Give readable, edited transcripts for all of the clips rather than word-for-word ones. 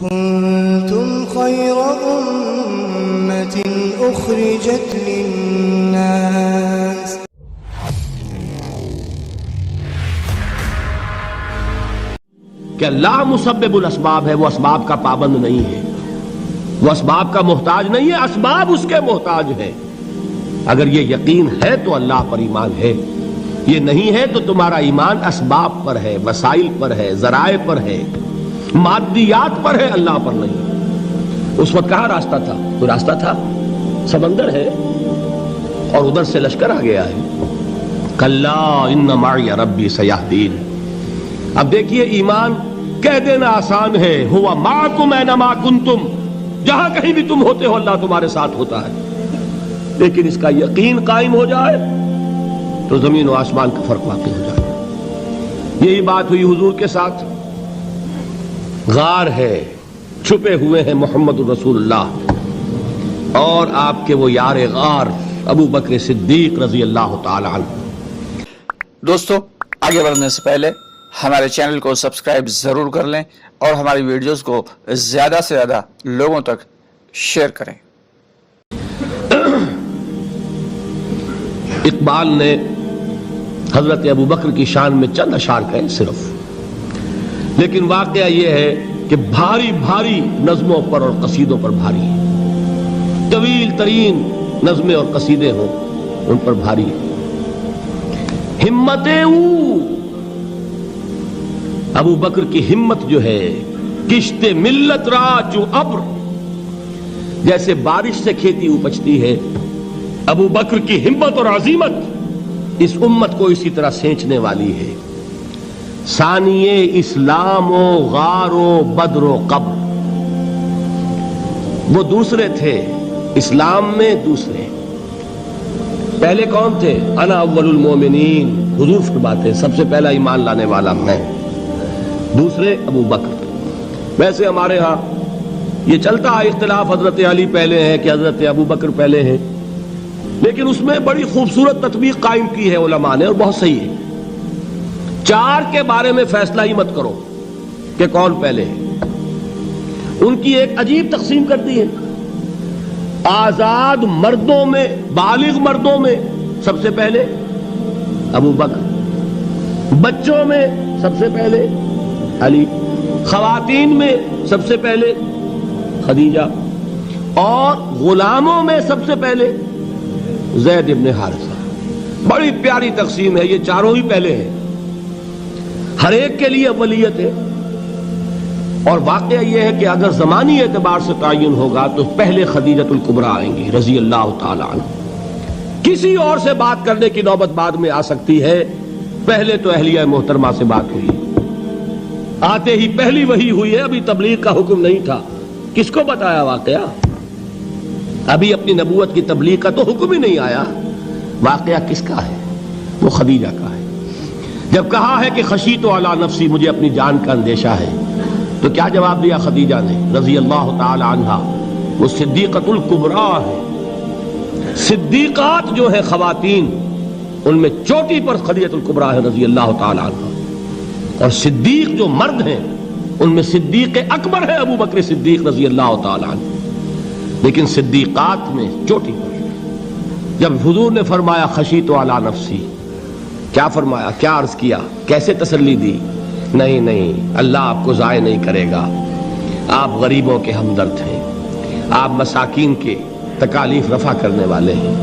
كنتم خير أمة أخرجت للناس کہ اللہ مسبب الاسباب ہے، وہ اسباب کا پابند نہیں ہے، وہ اسباب کا محتاج نہیں ہے، اسباب اس کے محتاج ہے۔ اگر یہ یقین ہے تو اللہ پر ایمان ہے، یہ نہیں ہے تو تمہارا ایمان اسباب پر ہے، وسائل پر ہے، ذرائع پر ہے، مادیات پر ہے، اللہ پر نہیں۔ اس وقت کہاں راستہ تھا؟ کوئی راستہ تھا؟ سمندر ہے اور ادھر سے لشکر آ گیا ہے۔ کلا ان معی ربی سیہدین۔ اب دیکھیے ایمان کہہ دینا آسان ہے، ہوا معکم اینما کنتم، جہاں کہیں بھی تم ہوتے ہو اللہ تمہارے ساتھ ہوتا ہے، لیکن اس کا یقین قائم ہو جائے تو زمین و آسمان کا فرق واقع ہو جائے۔ یہی بات ہوئی حضور کے ساتھ۔ غار ہے، چھپے ہوئے ہیں محمد الرسول اللہ اور آپ کے وہ یار غار ابو بکر صدیق رضی اللہ تعالی عنہ۔ دوستو آگے بڑھنے سے پہلے ہمارے چینل کو سبسکرائب ضرور کر لیں اور ہماری ویڈیوز کو زیادہ سے زیادہ لوگوں تک شیئر کریں۔ اقبال نے حضرت ابو بکر کی شان میں چند اشعار کہے صرف، لیکن واقعہ یہ ہے کہ بھاری بھاری نظموں پر اور قصیدوں پر بھاری ہے، طویل ترین نظمیں اور قصیدے ہوں ان پر بھاری ہے۔ ہمت ابو بکر کی ہمت جو ہے، کشت ملت را جو ابر، جیسے بارش سے کھیتی اپجتی ہے، ابو بکر کی ہمت اور عزیمت اس امت کو اسی طرح سینچنے والی ہے۔ ثانیے اسلام و غار و بدر و قبر، وہ دوسرے تھے اسلام میں، دوسرے پہلے کون تھے؟ انا اول المومنین، حضور فرماتے ہیں سب سے پہلا ایمان لانے والا میں، دوسرے ابو بکر۔ ویسے ہمارے ہاں یہ چلتا ہے اختلاف، حضرت علی پہلے ہیں کہ حضرت ابو بکر پہلے ہیں، لیکن اس میں بڑی خوبصورت تطبیق قائم کی ہے علماء نے اور بہت صحیح ہے۔ چار کے بارے میں فیصلہ ہی مت کرو کہ کون پہلے ہے، ان کی ایک عجیب تقسیم کر دی ہے۔ آزاد مردوں میں، بالغ مردوں میں سب سے پہلے ابو بکر، بچوں میں سب سے پہلے علی، خواتین میں سب سے پہلے خدیجہ، اور غلاموں میں سب سے پہلے زید ابن حارثہ۔ بڑی پیاری تقسیم ہے، یہ چاروں ہی پہلے ہیں، ہر ایک کے لیے اولیت ہے۔ اور واقعہ یہ ہے کہ اگر زمانی اعتبار سے تعین ہوگا تو پہلے خدیجۃ الکبریٰ آئیں گی رضی اللہ تعالی عنہ، کسی اور سے بات کرنے کی نوبت بعد میں آ سکتی ہے، پہلے تو اہلیہ محترمہ سے بات ہوئی، آتے ہی پہلی وحی ہوئی ہے، ابھی تبلیغ کا حکم نہیں تھا۔ کس کو بتایا واقعہ؟ ابھی اپنی نبوت کی تبلیغ کا تو حکم ہی نہیں آیا۔ واقعہ کس کا ہے؟ وہ خدیجہ کا ہے۔ جب کہا ہے کہ خشیت علی نفسی، مجھے اپنی جان کا اندیشہ ہے، تو کیا جواب دیا خدیجہ نے رضی اللہ تعالی عنہا؟ وہ صدیقۃ الکبریٰ ہے۔ صدیقات جو ہے خواتین، ان میں چوٹی پر خدیجۃ الکبریٰ ہے رضی اللہ تعالی عنہا، اور صدیق جو مرد ہیں ان میں صدیق اکبر ہے ابو بکر صدیق رضی اللہ تعالی عنہ، لیکن صدیقات میں چوٹی پر۔ جب حضور نے فرمایا خشیت علی نفسی، کیا فرمایا، کیا عرض کیا، کیسے تسلی دی؟ نہیں نہیں، اللہ آپ کو ضائع نہیں کرے گا، آپ غریبوں کے ہمدرد ہیں، آپ مساکین کے تکالیف رفع کرنے والے ہیں،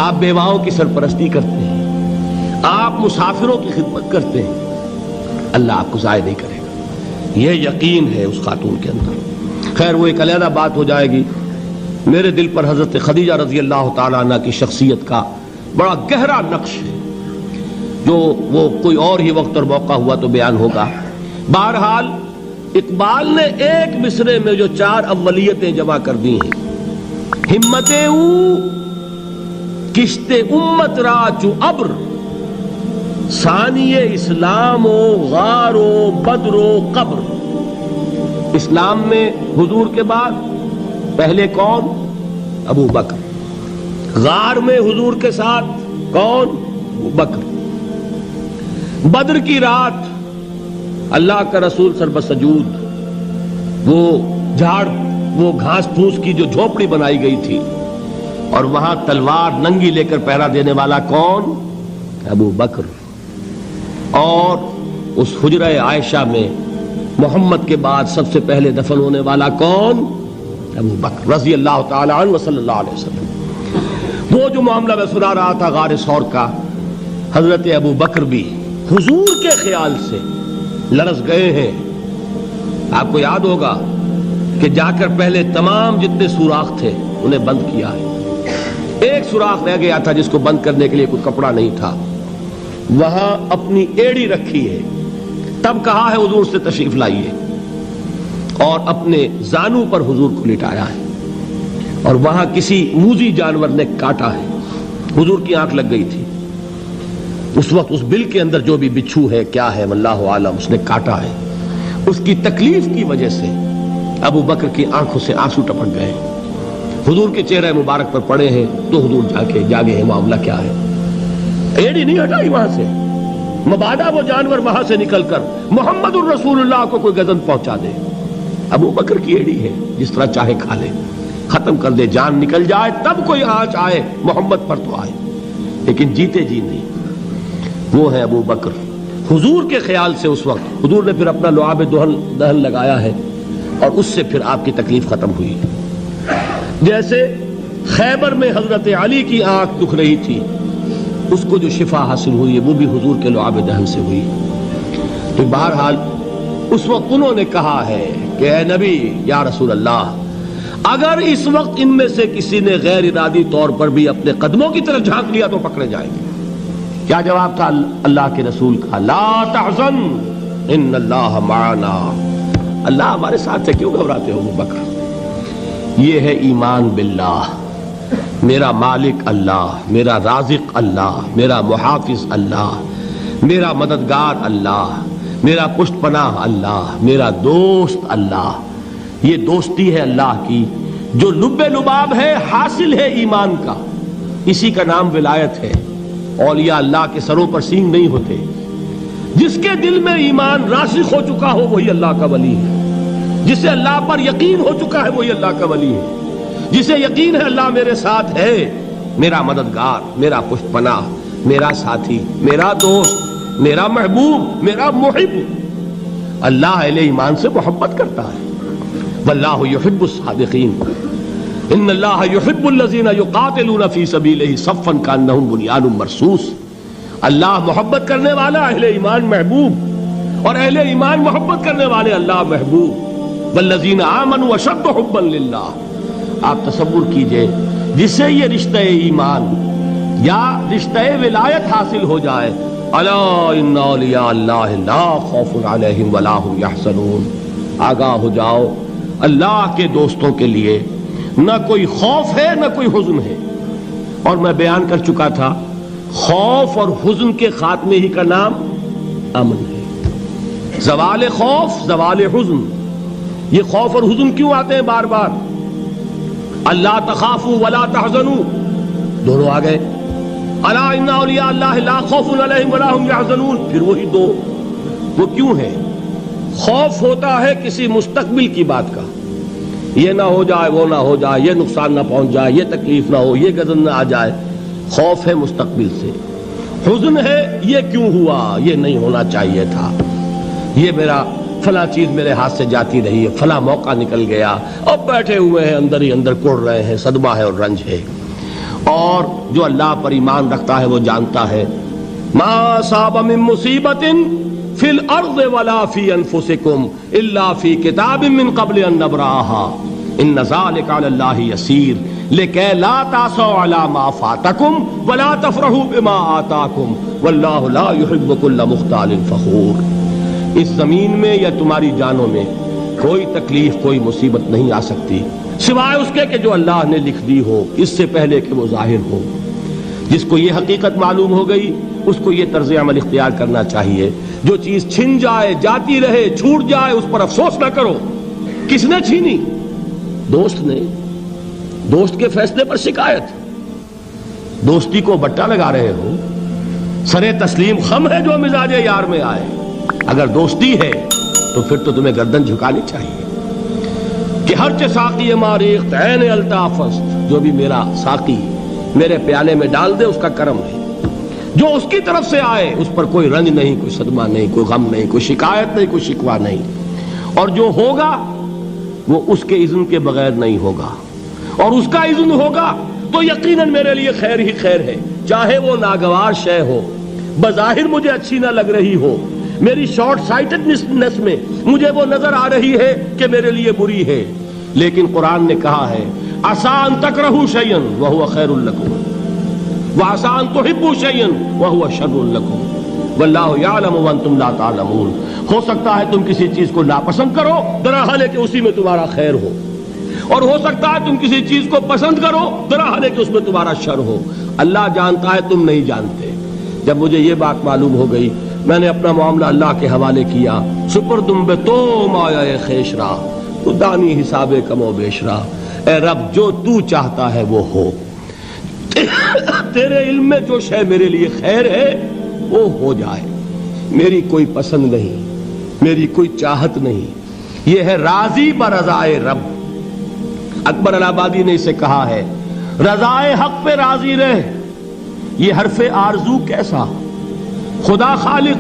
آپ بیواؤں کی سرپرستی کرتے ہیں، آپ مسافروں کی خدمت کرتے ہیں، اللہ آپ کو ضائع نہیں کرے گا۔ یہ یقین ہے اس خاتون کے اندر۔ خیر وہ ایک علیحدہ بات ہو جائے گی۔ میرے دل پر حضرت خدیجہ رضی اللہ تعالیٰ عنہ کی شخصیت کا بڑا گہرا نقش ہے، جو وہ کوئی اور ہی وقت اور موقع ہوا تو بیان ہوگا۔ بہرحال اقبال نے ایک مصرے میں جو چار اولیتیں جمع کر دی ہیں، ہمت او کشت امت را چو ابر، ثانی اسلام و غار و بدر و قبر۔ اسلام میں حضور کے بعد پہلے کون؟ ابو بکر۔ غار میں حضور کے ساتھ کون؟ ابو بکر۔ بدر کی رات اللہ کا رسول سر بسجود، وہ جھاڑ وہ گھاس پھوس کی جو جھوپڑی بنائی گئی تھی، اور وہاں تلوار ننگی لے کر پہرا دینے والا کون؟ ابو بکر. اور اس حجرہ عائشہ میں محمد کے بعد سب سے پہلے دفن ہونے والا کون؟ ابو بکر رضی اللہ تعالی عنہ وصلی اللہ علیہ وسلم. وہ جو معاملہ میں سنا رہا تھا غار ثور کا، حضرت ابو بکر بھی حضور کے خیال سے لرز گئے ہیں. آپ کو یاد ہوگا کہ جا کر پہلے تمام جتنے سوراخ تھے انہیں بند کیا ہے. ایک سوراخ رہ گیا تھا جس کو بند کرنے کے لیے کوئی کپڑا نہیں تھا، وہاں اپنی ایڑی رکھی ہے. تب کہا ہے حضور سے تشریف لائیے، اور اپنے زانو پر حضور کو لٹایا ہے، اور وہاں کسی موذی جانور نے کاٹا ہے. حضور کی آنکھ لگ گئی تھی اس وقت. اس بل کے اندر جو بھی بچھو ہے کیا ہے واللہ عالم، اس نے کاٹا ہے. اس کی تکلیف کی وجہ سے ابو بکر کی آنکھوں سے آنسو ٹپک گئے. حضور کے چہرے مبارک پر پڑے ہیں تو حضور جاگے ہیں معاملہ کیا ہے. ایڑی نہیں ہٹائی وہاں سے، مبادا وہ جانور وہاں سے نکل کر محمد الرسول اللہ کو کوئی گزن پہنچا دے. ابو بکر کی ایڑی ہے، جس طرح چاہے کھا لے، ختم کر دے، جان نکل جائے تب کوئی آنچ آئے محمد پر تو آئے، لیکن جیتے جی نہیں. وہ ہے ابو بکر. حضور کے خیال سے اس وقت حضور نے پھر اپنا لعاب دہن لگایا ہے، اور اس سے پھر آپ کی تکلیف ختم ہوئی. جیسے خیبر میں حضرت علی کی آنکھ دکھ رہی تھی، اس کو جو شفا حاصل ہوئی وہ بھی حضور کے لعاب دہن سے ہوئی. تو بہرحال اس وقت انہوں نے کہا ہے کہ اے نبی یا رسول اللہ، اگر اس وقت ان میں سے کسی نے غیر ارادی طور پر بھی اپنے قدموں کی طرف جھانک لیا تو پکڑے جائیں گے. کیا جواب تھا اللہ کے رسول کا؟ لا تحزن ان اللہ معنا. اللہ ہمارے ساتھ ہے، کیوں گھبراتے ہو ابو بکر؟ یہ ہے ایمان باللہ. میرا مالک اللہ، میرا رازق اللہ، میرا محافظ اللہ، میرا مددگار اللہ، میرا پشت پناہ اللہ، میرا دوست اللہ. یہ دوستی ہے اللہ کی جو لب لباب ہے، حاصل ہے ایمان کا. اسی کا نام ولایت ہے. اولیاء اللہ کے سروں پر سینگ نہیں ہوتے. جس کے دل میں ایمان راسخ ہو چکا ہو وہی اللہ کا ولی ہے. جسے اللہ پر یقین ہو چکا ہے وہی اللہ کا ولی ہے. جسے یقین ہے اللہ میرے ساتھ ہے، میرا مددگار، میرا پشت پناہ، میرا ساتھی، میرا دوست، میرا محبوب، میرا محب. اللہ اہل ایمان سے محبت کرتا ہے. واللہ یحب الصادقین. ان اللہ یحب الذین یقاتلون فی سبیلہ صفا کانہم بنیان مرصوص. اللہ محبت کرنے والا، اہل ایمان محبوب، اور اہل ایمان محبت کرنے والے اللہ محبوب. والذین آمنوا اشد حبا للہ. آپ تصور کیجئے جسے یہ رشتہ ایمان یا رشتہ ولایت حاصل ہو جائے، الا ان اولیاء اللہ لا خوف علیہم ولا هم یحزنون. آگاہ ہو جاؤ، اللہ کے دوستوں کے لیے نہ کوئی خوف ہے نہ کوئی حزن ہے. اور میں بیان کر چکا تھا، خوف اور حزن کے خاتمے ہی کا نام امن ہے. زوال خوف، زوال حزن. یہ خوف اور حزن کیوں آتے ہیں بار بار؟ اللہ تخافوا ولا تحزنوا، دونوں آ گئے. الا ان اولیاء اللہ لا خوف علیہم ولا هم یحزنون، پھر وہی دو. وہ کیوں ہے؟ خوف ہوتا ہے کسی مستقبل کی بات کا، یہ نہ ہو جائے، وہ نہ ہو جائے، یہ نقصان نہ پہنچ جائے، یہ تکلیف نہ ہو، یہ غضب نہ آ جائے. خوف ہے مستقبل سے. حزن ہے یہ کیوں ہوا، یہ نہیں ہونا چاہیے تھا، یہ میرا فلاں چیز میرے ہاتھ سے جاتی رہی ہے، فلاں موقع نکل گیا، اب بیٹھے ہوئے ہیں اندر ہی اندر کڑ رہے ہیں، صدمہ ہے اور رنج ہے. اور جو اللہ پر ایمان رکھتا ہے وہ جانتا ہے ما اصاب من مصیبت فی الارض ولا فی انفسکم الا فی کتاب من قبل ان نبرأها ان ذلک علی اللہ یسیر لکی لا تعصوا علی ما فاتکم ولا تفرحوا بما آتاکم واللہ لا یحب کل مختال فخور. اس زمین میں یا تمہاری جانوں میں کوئی تکلیف، کوئی مصیبت نہیں آ سکتی سوائے اس کے کہ جو اللہ نے لکھ دی ہو، اس سے پہلے کہ وہ ظاہر ہو. جس کو یہ حقیقت معلوم ہو گئی اس کو یہ طرز عمل اختیار کرنا چاہیے. جو چیز چھن جائے، جاتی رہے، چھوٹ جائے، اس پر افسوس نہ کرو. کس نے چھینی؟ دوست نے. دوست کے فیصلے پر شکایت. دوستی کو بٹا لگا رہے ہو. سرے تسلیم خم ہے جو مزاج یار میں آئے. اگر دوستی ہے تو پھر تو تمہیں گردن جھکانی چاہیے. ہر چه ساقی ما ریخت عین الطاف است، جو بھی میرا ساقی میرے پیالے میں ڈال دے اس کا کرم ہے، جو اس کی طرف سے آئے اس پر کوئی رنج نہیں، کوئی صدمہ نہیں، کوئی غم نہیں، کوئی شکایت نہیں، کوئی شکوہ نہیں، اور جو ہوگا وہ اس کے اذن کے بغیر نہیں ہوگا، اور اس کا اذن ہوگا تو یقیناً میرے لیے خیر ہی خیر ہے، چاہے وہ ناگوار شے ہو، بظاہر مجھے اچھی نہ لگ رہی ہو، میری شارٹ سائٹڈنس میں مجھے وہ نظر آ رہی ہے کہ میرے لیے بری ہے، لیکن قرآن نے کہا ہے عسیٰ ان تکرہوا شیئا وہو خیر لکم وعسیٰ ان تحبوا شیئا وہو شر لکم واللہ یعلم وانتم لا تعلمون۔ ہو سکتا ہے تم کسی چیز کو ناپسند کرو درحال ہے کہ اسی میں تمہارا خیر ہو، اور ہو سکتا ہے تم کسی چیز کو پسند کرو درحال ہے کہ اس میں تمہارا شر ہو، اللہ جانتا ہے تم نہیں جانتے۔ جب مجھے یہ بات معلوم ہو گئی میں نے اپنا معاملہ اللہ کے حوالے کیا، سپردم بے تو مایہ خیش را تو دانی حساب کم و بیش را، اے رب جو تو چاہتا ہے وہ ہو، تیرے علم میں جو شے میرے لیے خیر ہے وہ ہو جائے، میری کوئی پسند نہیں، میری کوئی چاہت نہیں، یہ ہے راضی برضائے رب۔ اکبر الہ آبادی نے اسے کہا ہے رضائے حق پہ راضی رہ، یہ حرف آرزو کیسا، خدا خالق،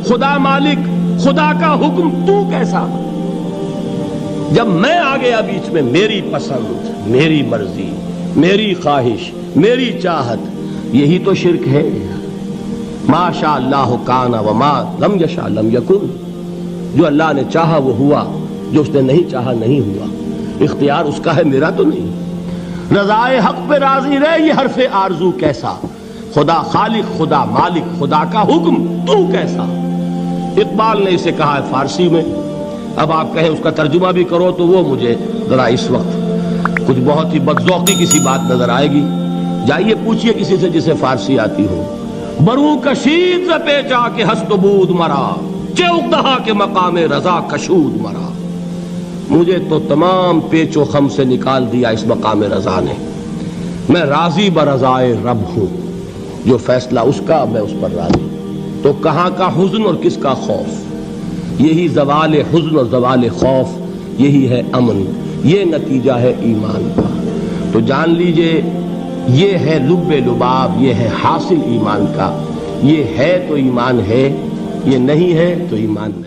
خدا مالک، خدا کا حکم تو کیسا، جب میں آ گیا بیچ میں میری پسند، میری مرضی، میری خواہش، میری چاہت، یہی تو شرک ہے۔ ما شاء اللہ کان وما لم یشاء لم یکن، جو اللہ نے چاہا وہ ہوا، جو اس نے نہیں چاہا نہیں ہوا، اختیار اس کا ہے میرا تو نہیں۔ رضائے حق پہ راضی رہ یہ حرف آرزو کیسا، خدا خالق، خدا مالک، خدا کا حکم تو کیسا۔ اقبال نے اسے کہا ہے فارسی میں، اب آپ کہیں اس کا ترجمہ بھی کرو تو وہ مجھے ذرا اس وقت کچھ بہت ہی بدذوقی کسی بات نظر آئے گی، جائیے پوچھئے کسی سے جسے فارسی آتی ہو۔ برو کشید ز پیچا کے ہست بود مرا، چے اقدہا کے مقام رضا کشود مرا، مجھے تو تمام پیچ و خم سے نکال دیا اس مقام رضا نے، میں راضی برضائے رب ہوں، جو فیصلہ اس کا میں اس پر راضی، تو کہاں کا حزن اور کس کا خوف، یہی زوال حزن اور زوال خوف، یہی ہے امن، یہ نتیجہ ہے ایمان کا۔ تو جان لیجئے یہ ہے لب لباب، یہ ہے حاصل ایمان کا، یہ ہے تو ایمان ہے، یہ نہیں ہے تو ایمان نہیں۔